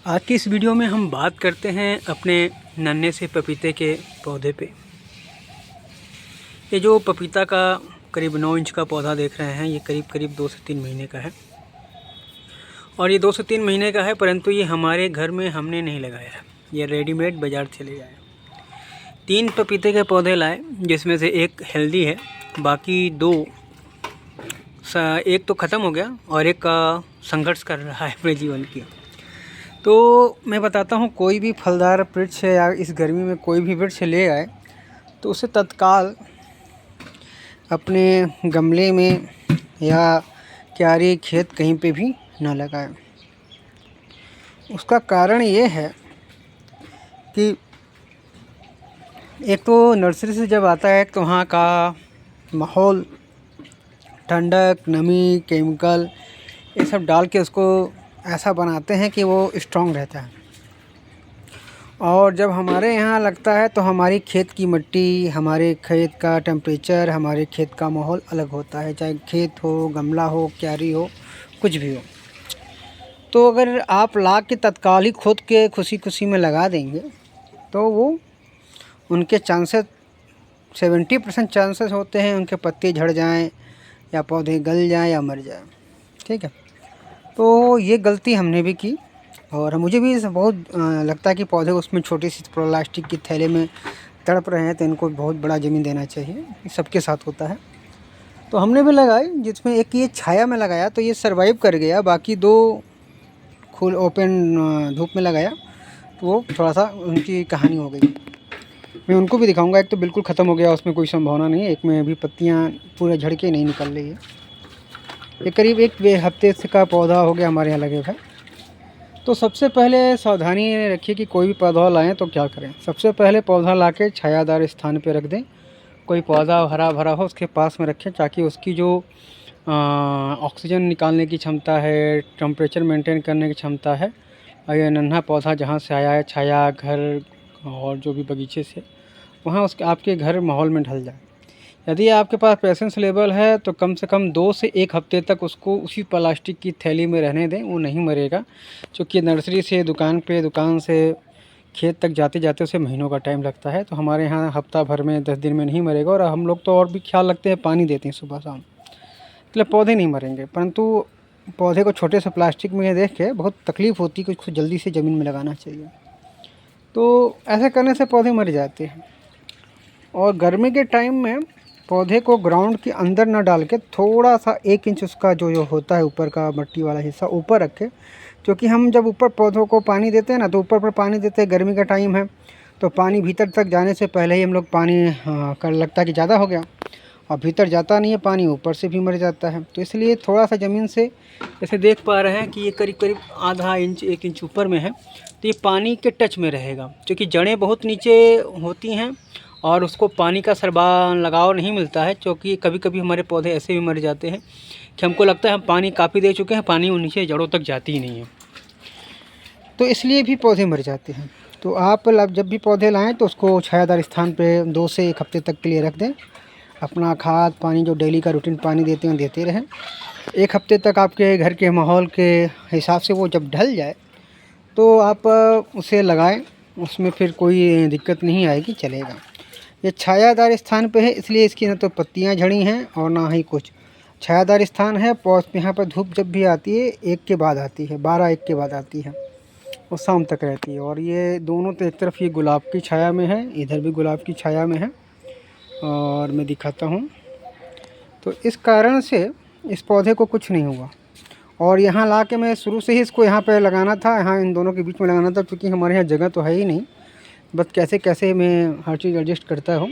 आज की इस वीडियो में हम बात करते हैं अपने नन्हे से पपीते के पौधे पे। ये जो पपीता का करीब 9 इंच का पौधा देख रहे हैं, ये करीब 2 से 3 महीने का है। और ये 2 से 3 महीने का है, परंतु ये हमारे घर में हमने नहीं लगाया है, ये रेडीमेड बाज़ार से ले आए। 3 पपीते के पौधे लाए, जिसमें से एक हेल्दी है, बाकी 2 एक तो ख़त्म हो गया और एक का संघर्ष कर रहा है अपने जीवन की। तो मैं बताता हूँ, कोई भी फलदार वृक्ष या इस गर्मी में कोई भी वृक्ष ले आए तो उसे तत्काल अपने गमले में या क्यारी खेत कहीं पे भी ना लगाएं। उसका कारण ये है कि एक तो नर्सरी से जब आता है तो वहाँ का माहौल, ठंडक, नमी, केमिकल, ये सब डाल के उसको ऐसा बनाते हैं कि वो स्ट्रॉन्ग रहता है। और जब हमारे यहाँ लगता है तो हमारी खेत की मिट्टी, हमारे खेत का टेम्परेचर, हमारे खेत का माहौल अलग होता है, चाहे खेत हो, गमला हो, क्यारी हो, कुछ भी हो। तो अगर आप ला के तत्काल ही खोद के खुशी में लगा देंगे तो वो उनके चांसेस 70% चांसेस होते हैं उनके पत्ते झड़ जाएं या पौधे गल जाएं या मर जाएं। ठीक है, तो ये गलती हमने भी की और मुझे भी बहुत लगता है कि पौधे उसमें छोटी सी प्लास्टिक की थैले में तड़प रहे हैं तो इनको बहुत बड़ा ज़मीन देना चाहिए। सबके साथ होता है। तो हमने भी लगाई, जिसमें एक ये छाया में लगाया तो ये सरवाइव कर गया, बाकी 2 खुल ओपन धूप में लगाया तो वो थोड़ा सा उनकी कहानी हो गई। मैं उनको भी दिखाऊंगा। एक तो बिल्कुल ख़त्म हो गया, उसमें कोई संभावना नहीं है, एक में अभी पत्तियाँ पूरे झड़ के नहीं निकल रही है। ये करीब 1 हफ्ते से का पौधा हो गया हमारे यहाँ लगे हुए। तो सबसे पहले सावधानी रखिए कि कोई भी पौधा लाएं तो क्या करें। सबसे पहले पौधा लाके छायादार स्थान पे रख दें। कोई पौधा हरा भरा हो उसके पास में रखें, ताकि उसकी जो ऑक्सीजन निकालने की क्षमता है, टेम्परेचर मेंटेन करने की क्षमता है, और ये नन्हा पौधा जहाँ से आया है, छाया, घर और जो भी बगीचे से, वहाँ उसके आपके घर माहौल में ढल जाए। यदि आपके पास पेशेंस लेवल है तो कम से कम 2 से 1 हफ्ते तक उसको उसी प्लास्टिक की थैली में रहने दें, वो नहीं मरेगा। क्योंकि नर्सरी से दुकान से खेत तक जाते जाते उसे महीनों का टाइम लगता है। तो हमारे यहाँ हफ्ता भर में 10 दिन में नहीं मरेगा। और हम लोग तो और भी ख्याल रखते हैं, पानी देते हैं सुबह शाम, इसलिए पौधे नहीं मरेंगे। परंतु पौधे को छोटे से प्लास्टिक में देख के बहुत तकलीफ़ होती है कि उसको जल्दी से ज़मीन में लगाना चाहिए। तो ऐसे करने से पौधे मर जाते हैं। और गर्मी के टाइम में पौधे को ग्राउंड के अंदर ना डाल के थोड़ा सा 1 इंच उसका जो होता है ऊपर का मट्टी वाला हिस्सा ऊपर रखें। क्योंकि हम जब ऊपर पौधों को पानी देते हैं ना, तो ऊपर पर पानी देते हैं, गर्मी का टाइम है तो पानी भीतर तक जाने से पहले ही हम लोग पानी कर लगता है कि ज़्यादा हो गया, और भीतर जाता नहीं है पानी, ऊपर से भी मर जाता है। तो इसलिए थोड़ा सा ज़मीन से, जैसे देख पा रहे हैं कि ये करीब आधा इंच 1 इंच ऊपर में है, तो ये पानी के टच में रहेगा। क्योंकि जड़ें बहुत नीचे होती हैं और उसको पानी का लगाव नहीं मिलता है। क्योंकि कभी कभी हमारे पौधे ऐसे भी मर जाते हैं कि हमको लगता है हम पानी काफ़ी दे चुके हैं, पानी वो नीचे जड़ों तक जाती ही नहीं है, तो इसलिए भी पौधे मर जाते हैं। तो आप जब भी पौधे लाएं तो उसको छायादार स्थान पे 2 से 1 हफ्ते तक के लिए रख दें। अपना खाद पानी जो डेली का रूटीन पानी देते हैं देते रहें। 1 हफ्ते तक आपके घर के माहौल के हिसाब से वो जब ढल जाए तो आप उसे लगाएं, उसमें फिर कोई दिक्कत नहीं आएगी, चलेगा। ये छायादार स्थान पे है, इसलिए इसकी न तो पत्तियां झड़ी हैं और ना ही कुछ। छायादार स्थान है, यहाँ पर धूप जब भी आती है 1 के बाद आती है, 12-1 के बाद आती है और शाम तक रहती है। और ये दोनों तो एक तरफ ये गुलाब की छाया में है, इधर भी गुलाब की छाया में है, और मैं दिखाता हूँ। तो इस कारण से इस पौधे को कुछ नहीं हुआ। और यहाँ ला के मैं शुरू से ही इसको यहाँ पे लगाना था, यहाँ इन दोनों के बीच में लगाना था, क्योंकि हमारे यहाँ जगह तो है ही नहीं। बस कैसे कैसे मैं हर चीज़ एडजस्ट करता हूँ।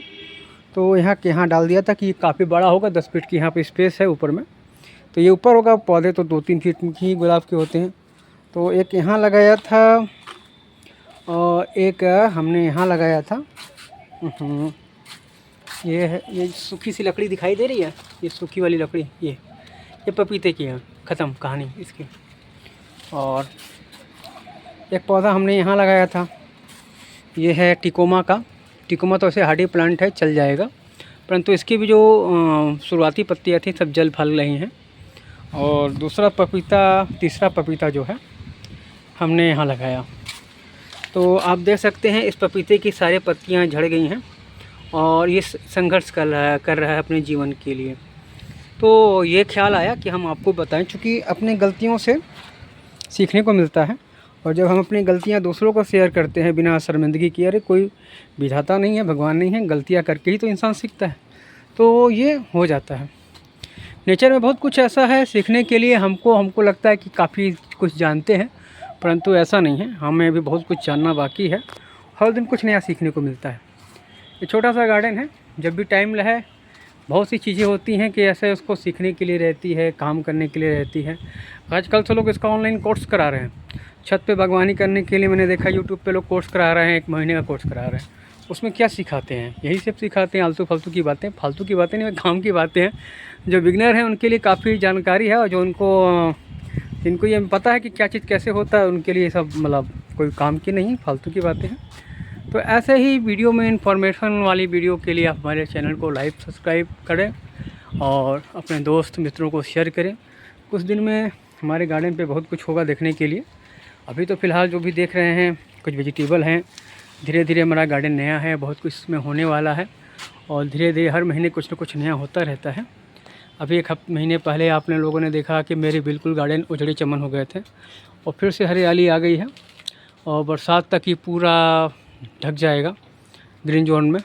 तो यहाँ डाल दिया था कि ये काफ़ी बड़ा होगा, 10 फीट की यहाँ पे स्पेस है ऊपर में, तो ये ऊपर होगा। पौधे तो 2-3 फीट की ही गुलाब के होते हैं। तो एक यहाँ लगाया था और एक हमने यहाँ लगाया था। ये है, ये सूखी सी लकड़ी दिखाई दे रही है, ये सूखी वाली लकड़ी, ये पपीते की है, ख़त्म कहानी इसकी। और एक पौधा हमने यहाँ लगाया था, ये है टिकोमा का। टिकोमा तो ऐसे हार्डी प्लांट है, चल जाएगा, परंतु इसकी भी जो शुरुआती पत्तियाँ थी सब जल फल रही हैं। और तीसरा पपीता जो है हमने यहाँ लगाया। तो आप देख सकते हैं इस पपीते की सारी पत्तियाँ झड़ गई हैं और ये संघर्ष कर रहा है अपने जीवन के लिए। तो ये ख्याल आया कि हम आपको बताएं, चूँकि अपनी गलतियों से सीखने को मिलता है और जब हम अपनी गलतियां दूसरों को शेयर करते हैं बिना शर्मिंदगी किए, अरे कोई विधाता नहीं है, भगवान नहीं है, गलतियां करके ही तो इंसान सीखता है, तो ये हो जाता है। नेचर में बहुत कुछ ऐसा है सीखने के लिए। हमको लगता है कि काफ़ी कुछ जानते हैं, परंतु ऐसा नहीं है, हमें भी बहुत कुछ जानना बाकी है। हर दिन कुछ नया सीखने को मिलता है। ये छोटा सा गार्डन है, जब भी टाइम रहे बहुत सी चीज़ें होती हैं कि ऐसे उसको सीखने के लिए रहती है, काम करने के लिए रहती है। आजकल तो लोग इसका ऑनलाइन कोर्स करा रहे हैं। छत पे बागवानी करने के लिए मैंने देखा यूट्यूब पे लोग कोर्स करा रहे हैं, 1 महीने का कोर्स करा रहे हैं। उसमें क्या सिखाते हैं? यही सब सिखाते हैं, आलतू फालतू की बातें। फालतू की बातें नहीं, काम की बातें हैं। जो बिगनर हैं उनके लिए काफ़ी जानकारी है और जो जिनको ये पता है कि क्या चीज़ कैसे होता है, उनके लिए सब मतलब कोई काम की नहीं, फालतू की बातें हैं। तो ऐसे ही वीडियो में इन्फॉर्मेशन वाली वीडियो के लिए आप हमारे चैनल को लाइक सब्सक्राइब करें और अपने दोस्त मित्रों को शेयर करें। कुछ दिन में हमारे गार्डन पे बहुत कुछ होगा देखने के लिए। अभी तो फ़िलहाल जो भी देख रहे हैं कुछ वेजिटेबल हैं। धीरे धीरे हमारा गार्डन नया है, बहुत कुछ इसमें होने वाला है और धीरे धीरे हर महीने कुछ न कुछ नया होता रहता है। अभी 1 महीने पहले आपने लोगों ने देखा कि मेरे बिल्कुल गार्डन उजड़े चमन हो गए थे और फिर से हरियाली आ गई है और बरसात तक ही पूरा ढक जाएगा। ग्रीन जोन में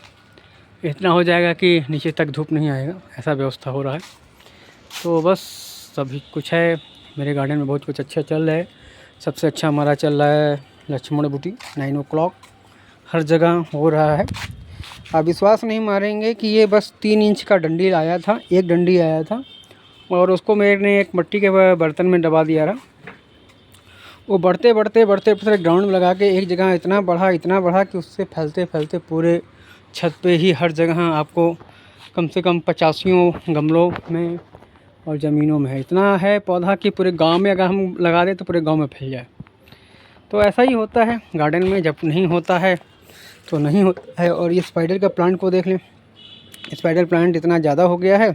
इतना हो जाएगा कि नीचे तक धूप नहीं आएगा, ऐसा व्यवस्था हो रहा है। तो बस सभी कुछ है मेरे गार्डन में, बहुत कुछ अच्छा चल रहा है। सबसे अच्छा हमारा चल रहा है लक्ष्मण बूटी 9 o'clock, हर जगह हो रहा है। आप विश्वास नहीं मारेंगे कि ये बस 3 इंच का डंडी आया था, एक डंडी आया था और उसको मैंने एक मिट्टी के बर्तन में दबा दिया रहा। वो बढ़ते ग्राउंड में लगा के एक जगह इतना बढ़ा कि उससे फैलते फैलते पूरे छत पे ही हर जगह आपको कम से कम 85 गमलों में और ज़मीनों में है। इतना है पौधा कि पूरे गांव में अगर हम लगा दें तो पूरे गांव में फैल जाए। तो ऐसा ही होता है गार्डन में, जब नहीं होता है तो नहीं होता है। और ये स्पाइडर का प्लांट को देख लें, स्पाइडर प्लांट इतना ज़्यादा हो गया है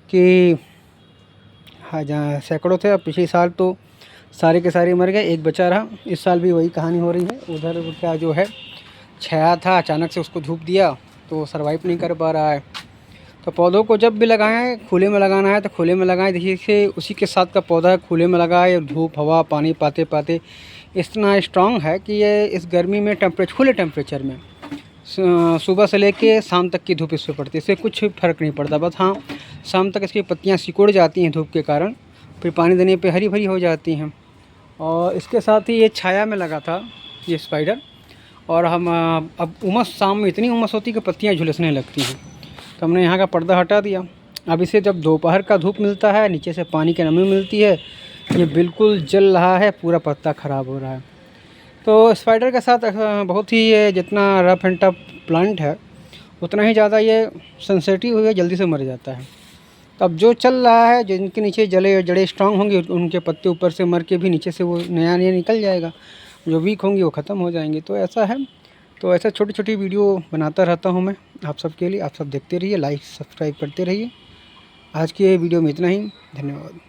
कि हाँ, जहाँ सैकड़ों थे, अब पिछले साल तो सारे के सारे मर गए, एक बचा रहा। इस साल भी वही कहानी हो रही है। उधर क्या जो है छाया था, अचानक से उसको धूप दिया तो सर्वाइव नहीं कर पा रहा है। तो पौधों को जब भी लगाएं, खुले में लगाना है तो खुले में लगाएं। देखिए कि उसी के साथ का पौधा है, खुले में लगाए, धूप हवा पानी पाते पाते इतना स्ट्रांग है कि ये इस गर्मी में खुले टेम्परेचर में सुबह से लेके शाम तक की धूप इस पर पड़ती है, इससे कुछ फ़र्क नहीं पड़ता। बस हाँ, शाम तक इसकी पत्तियाँ सिकुड़ जाती हैं धूप के कारण, फिर पानी देने पे हरी भरी हो जाती हैं। और इसके साथ ही ये छाया में लगा था ये स्पाइडर। और हम अब उमस, शाम में इतनी उमस होती है कि पत्तियाँ झुलसने लगती हैं, तो हमने यहाँ का पर्दा हटा दिया। अब इसे जब दोपहर का धूप मिलता है, नीचे से पानी की नमी मिलती है, ये बिल्कुल जल रहा है, पूरा पत्ता ख़राब हो रहा है। तो स्पाइडर के साथ बहुत ही ये जितना रफ एंड टफ प्लांट है उतना ही ज़्यादा ये सेंसिटिव है, जल्दी से मर जाता है। अब जो चल रहा है, जिनके नीचे जड़ें स्ट्रांग होंगी उनके पत्ते ऊपर से मर के भी नीचे से वो नया निकल जाएगा, जो वीक होंगी वो ख़त्म हो जाएंगी। तो ऐसा है। तो ऐसा छोटी छोटी वीडियो बनाता रहता हूँ मैं आप सब के लिए। आप सब देखते रहिए, लाइक सब्सक्राइब करते रहिए। आज की ये वीडियो में इतना ही, धन्यवाद।